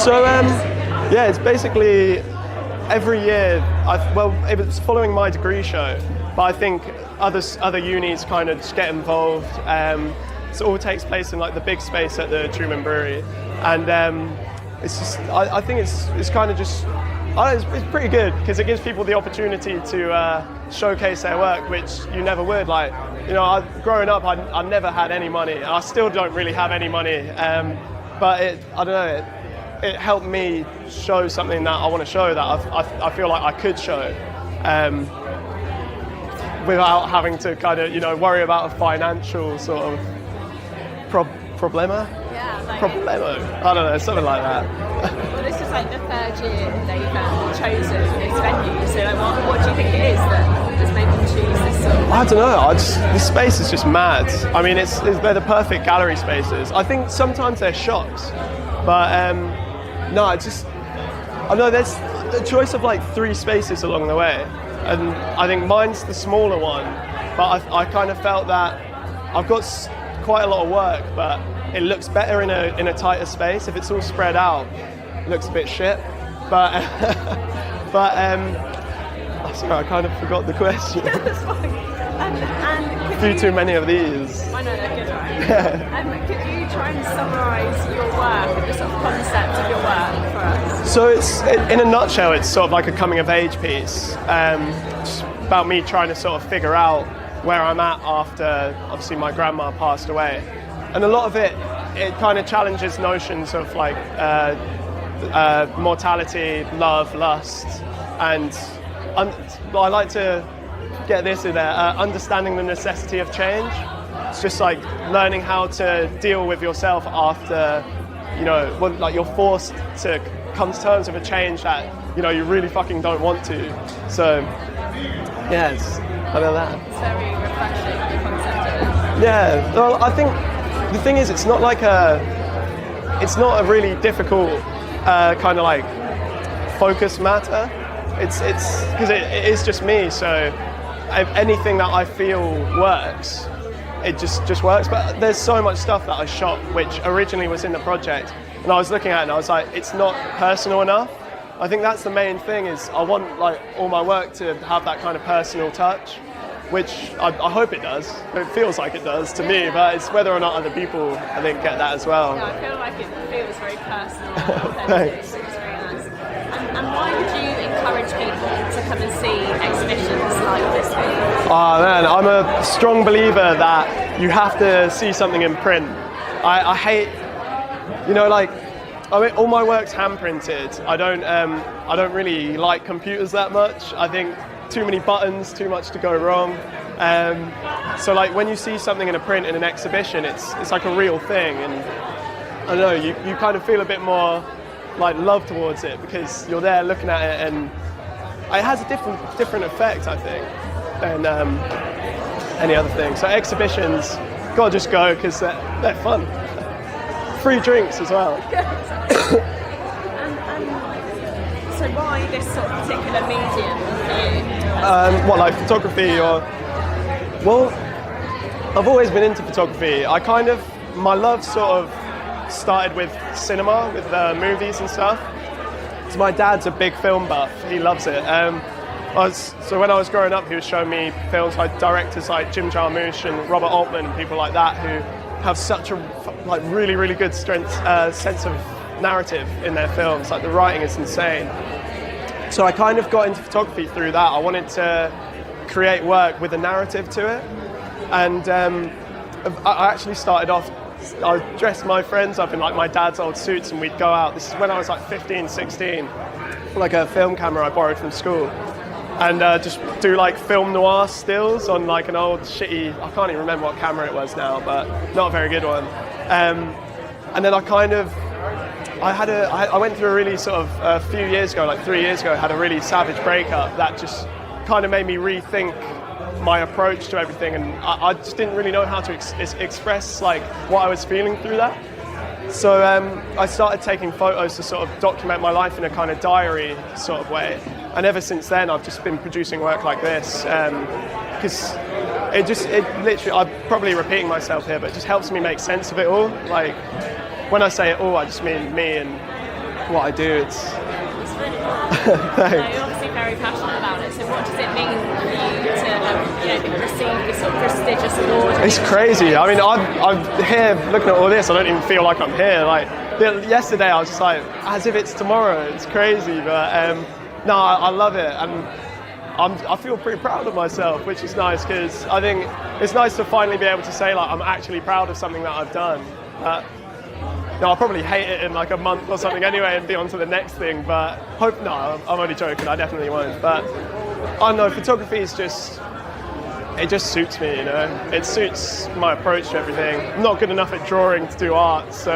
So, yeah, it's basically every year. It was following my degree show, but I think other unis kind of just get involved. So it all takes place in like the big space at the Truman Brewery, and it's just I think it's kind of just it's pretty good because it gives people the opportunity to showcase their work, which you never would. Like, you know, growing up, I never had any money. I still don't really have any money, but I don't know. It helped me show something that I want to show, that I feel like I could show, without having to kind of, you know, worry about a financial sort of problema. Yeah, like problemo. I don't know, something like that. Well, this is like the third year they've chosen this venue. So, like, what do you think it is that has made them choose this sort of? I don't know. This space is just mad. I mean, they're the perfect gallery spaces. I think sometimes they're shocks, but no, I know there's a choice of like 3 spaces along the way, and I think mine's the smaller one, but I kind of felt that I've got quite a lot of work, but it looks better in a tighter space. If it's all spread out, it looks a bit shit. But sorry, I kind of forgot the question. That's fine. And a few too many of these. I know, they're good, right? Could you try and summarise your work and the sort of concept of your work for us? So in a nutshell, it's sort of like a coming of age piece. It's about me trying to sort of figure out where I'm at after, obviously, my grandma passed away. And a lot of it kind of challenges notions of like mortality, love, lust, and I like to get this in there, understanding the necessity of change. It's just like learning how to deal with yourself after, you know, like you're forced to come to terms with a change that, you know, you really fucking don't want to. So, yeah, I know that. It's very refreshing, the concept of it. Yeah, well, I think the thing is, it's not a really difficult kind of like focus matter. It's because it is just me, so anything that I feel works, it just works. But there's so much stuff that I shot which originally was in the project, and I was looking at it and I was like, it's not personal enough. I think that's the main thing, is I want like all my work to have that kind of personal touch, which I hope it does. It feels like it does to me, but it's whether or not other people, I think, get that as well. Yeah, I feel like it feels very personal. Thanks. It's very nice. And why would you encourage people to come and see exhibitions like this one? Oh man, I'm a strong believer that you have to see something in print. I hate, you know, like, I mean, all my work's hand printed. I don't really like computers that much. I think too many buttons, too much to go wrong. So like when you see something in a print in an exhibition, it's like a real thing, and I don't know, you kind of feel a bit more like love towards it because you're there looking at it, and it has a different effect, I think, than any other thing. So exhibitions, gotta just go because they're fun. Free drinks as well. So why this sort of particular medium for you? What, like photography or? Well, I've always been into photography. My love sort of started with cinema, with movies and stuff. So my dad's a big film buff. He loves it. So when I was growing up, he was showing me films by directors like Jim Jarmusch and Robert Altman and people like that who have such a like really, really good sense of narrative in their films. Like the writing is insane. So I kind of got into photography through that. I wanted to create work with a narrative to it, and I actually started off. I dressed my friends up in like my dad's old suits, and we'd go out. This is when I was like 15, 16. Like a film camera I borrowed from school, and just do like film noir stills on like an old shitty. I can't even remember what camera it was now, but not a very good one. And then I went through a really sort of a few years ago, like 3 years ago, had a really savage breakup that just kind of made me rethink my approach to everything, and I just didn't really know how to express like what I was feeling through that. So I started taking photos to sort of document my life in a kind of diary sort of way, and ever since then I've just been producing work like this because it literally, I'm probably repeating myself here, but it just helps me make sense of it all. Like when I say it all, I just mean me and what I do. It's It's really cool. thanks. You're obviously very passionate about it. So what does it mean for you to have received this sort of prestigious award? It's crazy. I mean, I'm here looking at all this. I don't even feel like I'm here. Like yesterday, I was just like, as if it's tomorrow. It's crazy, but no, I love it, and I feel pretty proud of myself, which is nice because I think it's nice to finally be able to say like I'm actually proud of something that I've done. No, I'll probably hate it in like a month or something anyway and be on to the next thing, but no, I'm only joking, I definitely won't. But I don't know, photography is it just suits me, you know? It suits my approach to everything. I'm not good enough at drawing to do art, so